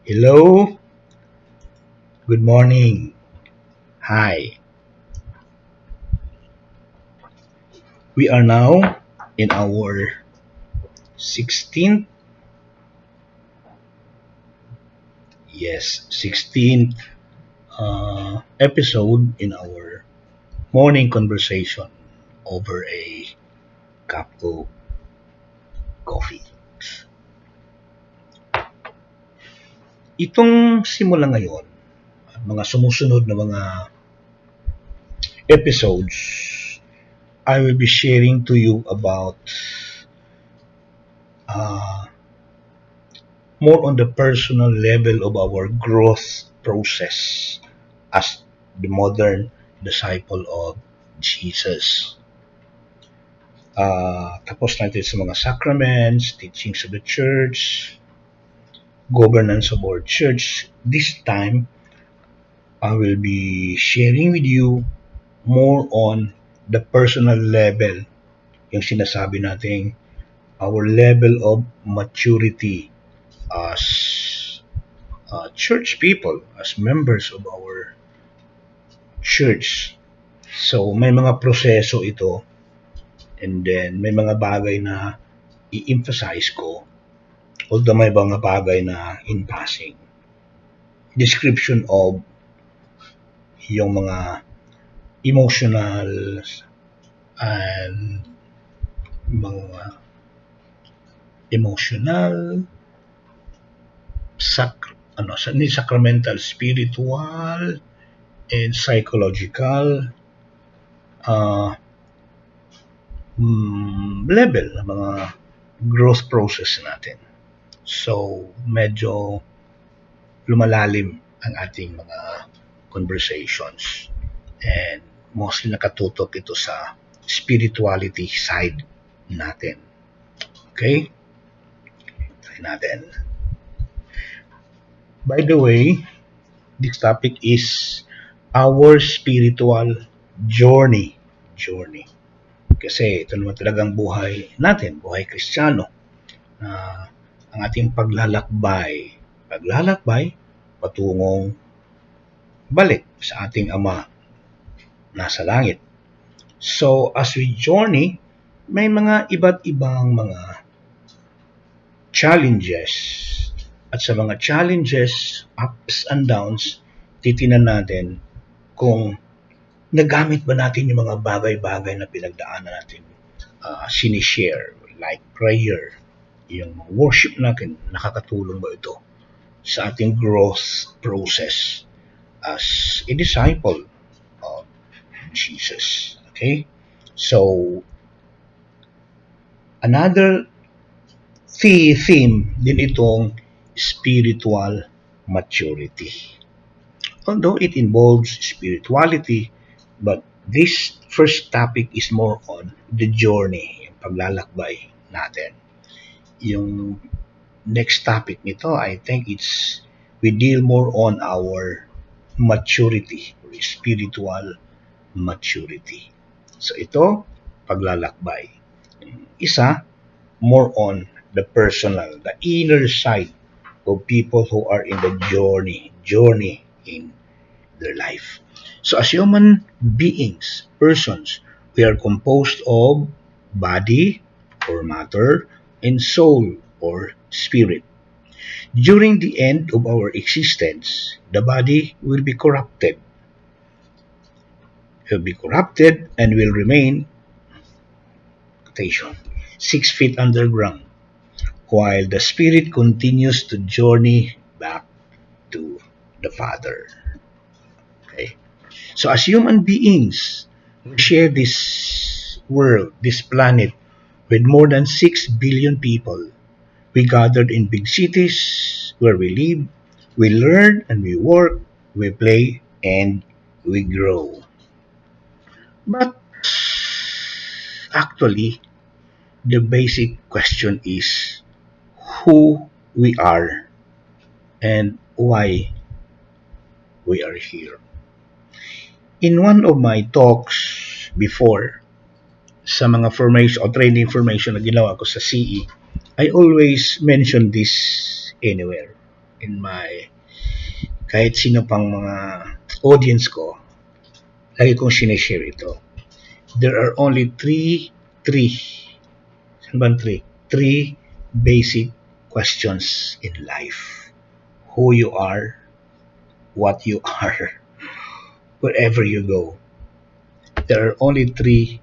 Hello, good morning. Hi. We are now in our 16th, yes, 16th episode in our morning conversation over a cup of coffee. Itong simula ngayon, mga sumusunod na mga episodes, I will be sharing to you about uh, more on the personal level of our growth process as the modern disciple of Jesus. Tapos natin sa mga sacraments, teachings of the church, governance of our church. This time, I will be sharing with you more on the personal level, yung sinasabi nating our level of maturity as church people, as members of our church. So, may mga proseso ito and then may mga bagay na i-emphasize ko although may mga bagay na in passing. Description of yung mga emotional and mga emotional, sacramental, spiritual, and psychological uh, level ng mga growth process natin. So, medyo lumalalim ang ating mga conversations and mostly nakatutok ito sa spirituality side natin. Okay? Try natin. By the way, this topic is our spiritual journey. Journey. Kasi ito naman talagang buhay natin, buhay Kristiyano. Ang ating paglalakbay. Paglalakbay patungong balik sa ating Ama nasa langit. So, as we journey, may mga iba't ibang mga challenges. At sa mga challenges, ups and downs, titinan natin kung nagamit ba natin yung mga bagay-bagay na pinagdaanan natin sinishare, like prayer, yung worship natin, nakakatulong ba ito sa ating growth process as a disciple of Jesus. Okay? So, another theme din itong spiritual maturity. Although it involves spirituality, but this first topic is more on the journey, yung paglalakbay natin. Yung next topic nito, I think we deal more on our maturity, or spiritual maturity. So ito, paglalakbay. Isa, more on the personal, the inner side of people who are in the journey in their life. So as human beings, persons, we are composed of body or matter and soul or spirit. During the end of our existence, the body will be corrupted and will remain station 6 feet underground, while the spirit continues to journey back to the Father. Okay? So as human beings, we share this world, this planet, with more than 6 billion people. We gathered in big cities where we live, we learn and we work, we play and we grow. But actually, the basic question is who we are and why we are here. In one of my talks before, sa mga formation o training formation na ginawa ko sa CE, I always mention this anywhere. in my, kahit sino pang mga audience ko, lagi kong sinishare ito. There are only three, saan ba ang three? Three basic questions in life. Who you are, what you are, wherever you go. There are only three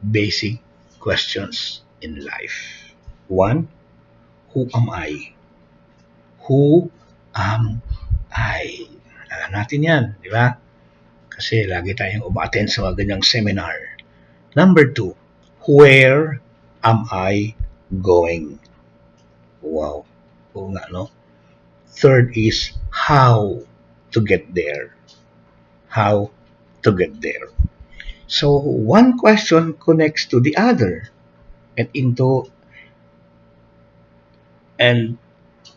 basic questions in life. One, who am I? Who am I? Alam natin yan, di ba? Kasi lagi tayong umaten sa mga ganyang seminar. Number two, where am I going? Wow. Oo nga, no? Third is how to get there. How to get there. So one question connects to the other and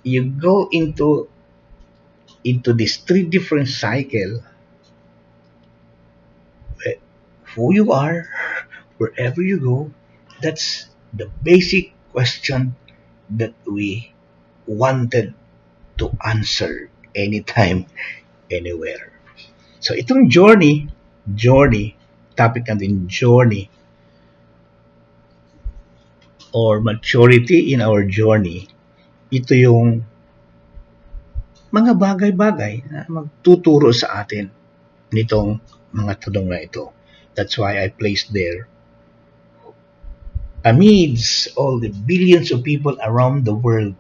you go into these three different cycle. Who you are, wherever you go, that's the basic question that we wanted to answer anytime, anywhere. So itong journey, topic natin journey or maturity in our journey, ito yung mga bagay-bagay na magtuturo sa atin nitong mga tanong na ito. That's why I placed there, amidst all the billions of people around the world,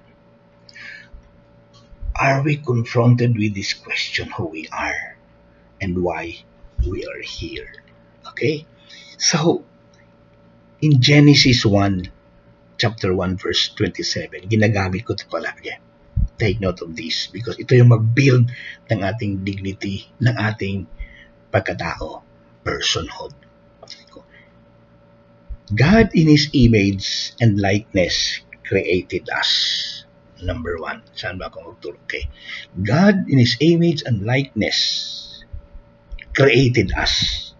are we confronted with this question, who we are and why we are here? Okay? So, in Genesis 1, chapter 1, verse 27, ginagamit ko ito palagi. Take note of this because ito yung mag-build ng ating dignity, ng ating pagkatao, personhood. God in His image and likeness created us. Number one. Saan ba ako magturo? Okay. God in His image and likeness created us.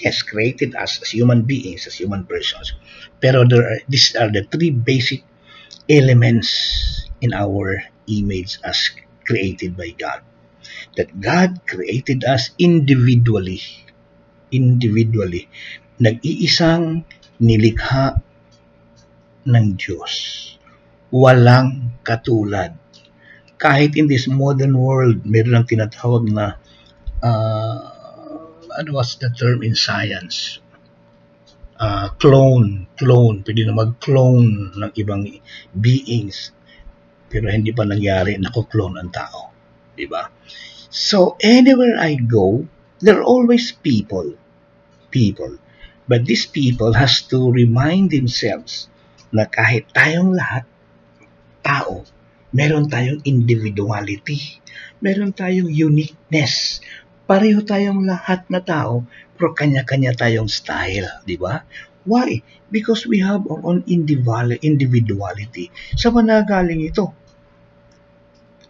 Yes, created us as human beings, as human persons. Pero these are the three basic elements in our image as created by God. That God created us individually. Individually. Nag-iisang nilikha ng Diyos. Walang katulad. Kahit in this modern world, meron lang tinatawag na ano was the term in science? Clone. Pwede na mag-clone ng ibang beings. Pero hindi pa nangyari, nako-clone ang tao. Diba? So, anywhere I go, there are always people. But these people has to remind themselves na kahit tayong lahat, tao, meron tayong individuality, meron tayong uniqueness. Pareho tayong lahat na tao, pero kanya-kanya tayong style, di ba? Why? Because we have our own individuality. Saan ba nagaling ito?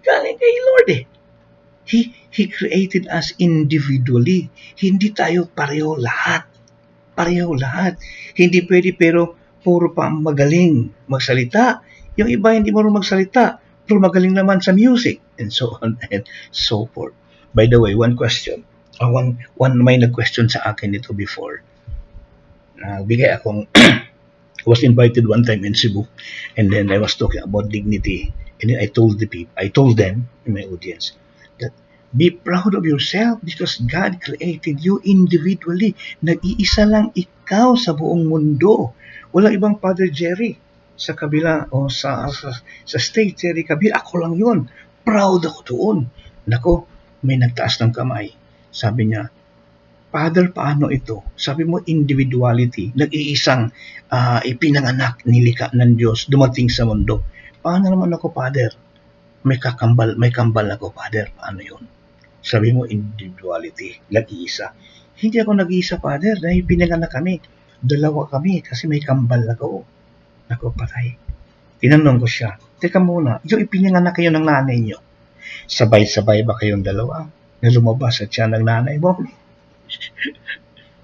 Galing kay Lord eh. He created us individually. Hindi tayo pareho lahat. Hindi pwede pero puro pa magaling magsalita. Yung iba hindi marunong magsalita, pero magaling naman sa music, and so on and so forth. By the way, one question. One may nag-question sa akin nito before. Bigay akong was invited one time in Cebu, and then I was talking about dignity, and then I told them in my audience that be proud of yourself because God created you individually. Nag-iisa lang ikaw sa buong mundo. Walang ibang Father Jerry sa kabila o sa stage Jerry kabila. Ako lang yun. Proud ako doon. Nako, may nagtaas ng kamay. Sabi niya, Father, paano ito? Sabi mo, individuality. Nag-iisang ipinanganak, nilika ng Diyos, dumating sa mundo. Paano naman ako, Father? May kambal ako, Father. Paano yun? Sabi mo, individuality. Nag-iisa. Hindi ako nag-iisa, Father. Dahil pinanganak kami. Dalawa kami kasi may kambal ako. Ako, patay. Tinanong ko siya, teka muna, yung ipinanganak kayo ng nanay niyo, sabay-sabay ba kayong dalawa na lumabas sa tiyan ng nanay mo?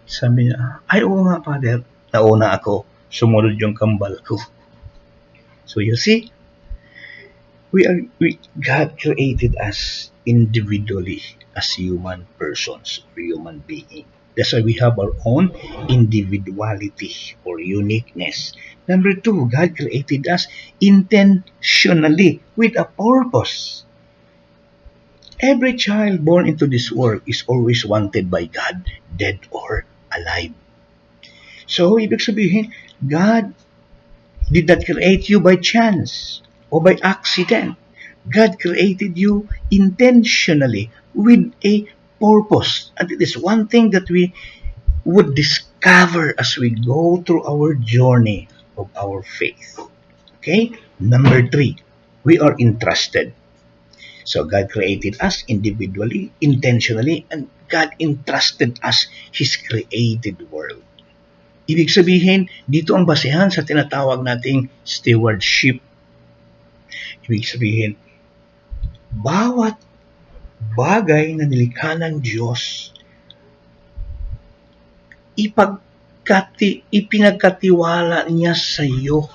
Sabi niya, ay oo nga, Father. Nauna ako, sumunod yung kambal ko. So you see, God created us individually as human persons or human beings. That's why we have our own individuality or uniqueness. Number two, God created us intentionally with a purpose. Every child born into this world is always wanted by God, dead or alive. So, ibig sabihin, God did not create you by chance or by accident. God created you intentionally with a purpose. And it is one thing that we would discover as we go through our journey of our faith. Okay? Number three, we are entrusted. So God created us individually, intentionally, and God entrusted us His created world. Ibig sabihin, dito ang basehan sa tinatawag nating stewardship. Ibig sabihin, bawat bagay na nilikha ng Diyos, ipinagkatiwala niya sa iyo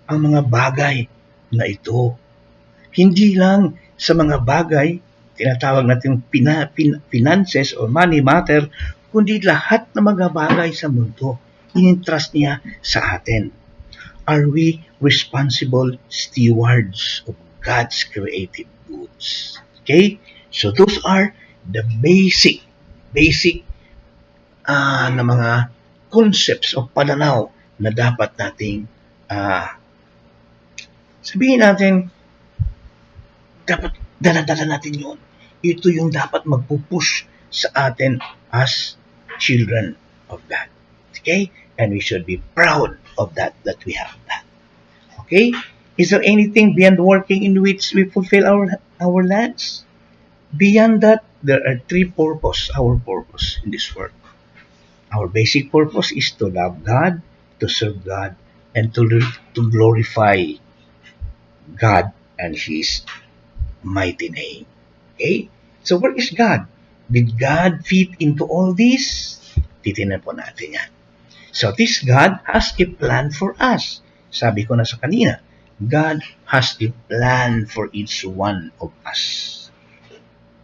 ang mga bagay na ito. Hindi lang sa mga bagay, tinatawag natin finances or money matter, kundi lahat ng mga bagay sa mundo, in-entrust niya sa atin. Are we responsible stewards of God's creative goods? Okay? So those are the basic na mga concepts o pananaw na dapat nating uh, sabihin natin, dapat dala-dala natin yun. Ito yung dapat magpupush sa atin as children of God. Okay? And we should be proud of that we have that. Okay? Is there anything beyond working in which we fulfill our lands? Beyond that, there are our purpose in this world. Our basic purpose is to love God, to serve God, and to glorify God and His mighty name. Okay? So where is God? Did God fit into all this? Titinan po natin yan. So this God has a plan for us. Sabi ko na sa kanina, God has a plan for each one of us.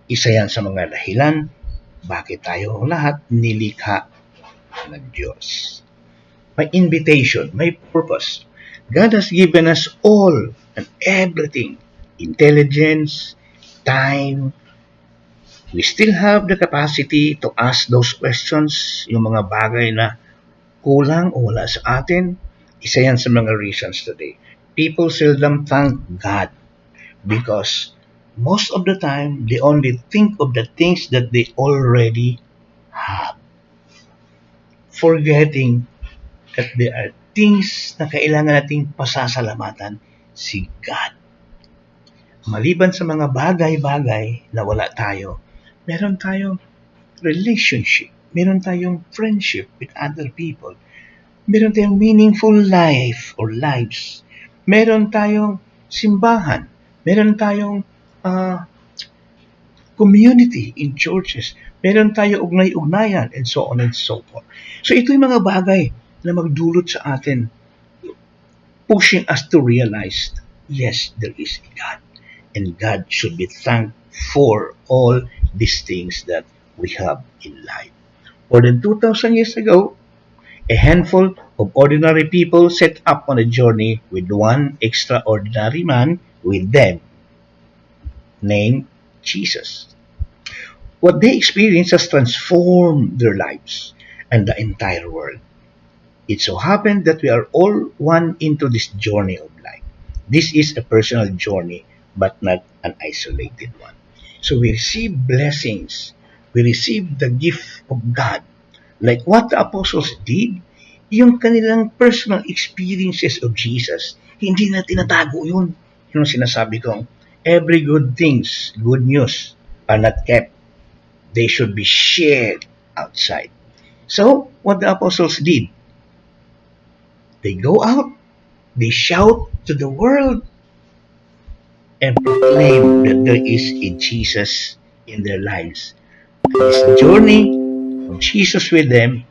Isa yan sa mga dahilan bakit tayo lahat nilikha ng Diyos. May invitation, may purpose. God has given us all and everything. Intelligence, time. We still have the capacity to ask those questions, yung mga bagay na kulang o wala sa atin. Isa yan sa mga reasons today. People seldom thank God because most of the time, they only think of the things that they already have. Forgetting that there are things na kailangan nating pasasalamatan si God. Maliban sa mga bagay-bagay na wala tayo, meron tayong relationship, meron tayong friendship with other people, meron tayong meaningful life or lives, meron tayong simbahan, meron tayong community in churches, meron tayong ugnay-ugnayan, and so on and so forth. So ito yung mga bagay na magdulot sa atin, pushing us to realize, yes, there is a God. And God should be thanked for all these things that we have in life. More than 2,000 years ago, a handful of ordinary people set up on a journey with one extraordinary man with them, named Jesus. What they experienced has transformed their lives and the entire world. It so happened that we are all one into this journey of life. This is a personal journey, but not an isolated one. So we receive blessings. We receive the gift of God. Like what the apostles did, yung kanilang personal experiences of Jesus, hindi na tinatago yun. Yung sinasabi kong, every good things, good news, are not kept. They should be shared outside. So, what the apostles did, they go out, they shout to the world, and proclaim that there is a Jesus in their lives. And this journey of Jesus with them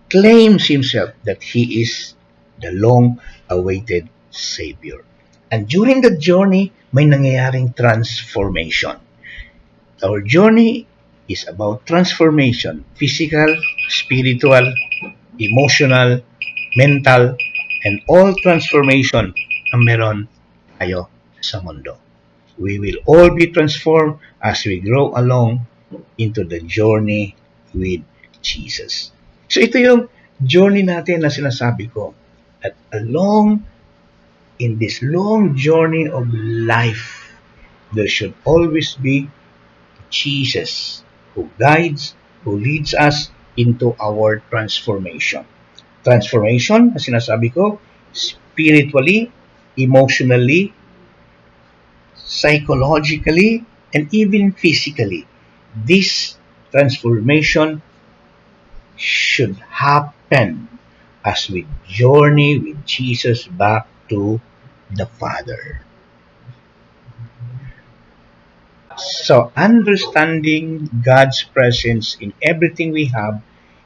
claims himself that he is the long awaited Savior. And during the journey, may nangyayaring transformation. Our journey is about transformation, physical, spiritual, emotional, mental, and all transformation ang meron tayo sa mundo. We will all be transformed as we grow along into the journey with Jesus. So ito yung journey natin na sinasabi ko. At along in this long journey of life, there should always be Jesus who guides, who leads us into our transformation. Transformation, na sinasabi ko, spiritually, emotionally, psychologically, and even physically. This transformation should happen as we journey with Jesus back to the Father. So, understanding God's presence in everything we have,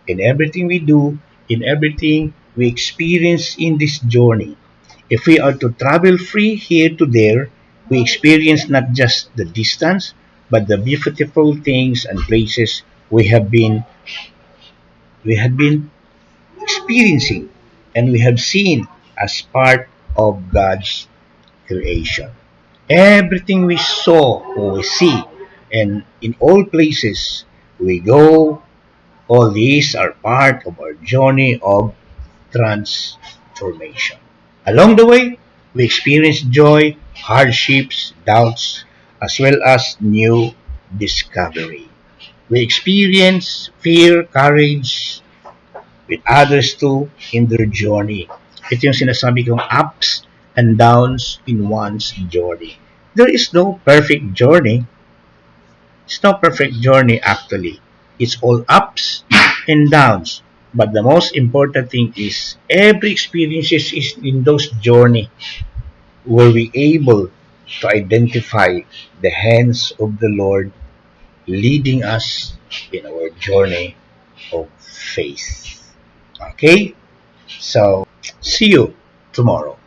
in everything we do, in everything we experience in this journey. If we are to travel free here to there, we experience not just the distance, but the beautiful things and places we have been experiencing and we have seen as part of God's creation. Everything we saw or we see, and in all places we go, all these are part of our journey of transformation. Along the way, we experience joy, hardships, doubts, as well as new discovery. We experience fear, courage with others too in their journey. Ito yung sinasabi kong ups and downs in one's journey. There is no perfect journey. It's no perfect journey actually. It's all ups and downs. But the most important thing is every experiences is in those journey were we able to identify the hands of the Lord leading us in our journey of faith. Okay? So, see you tomorrow.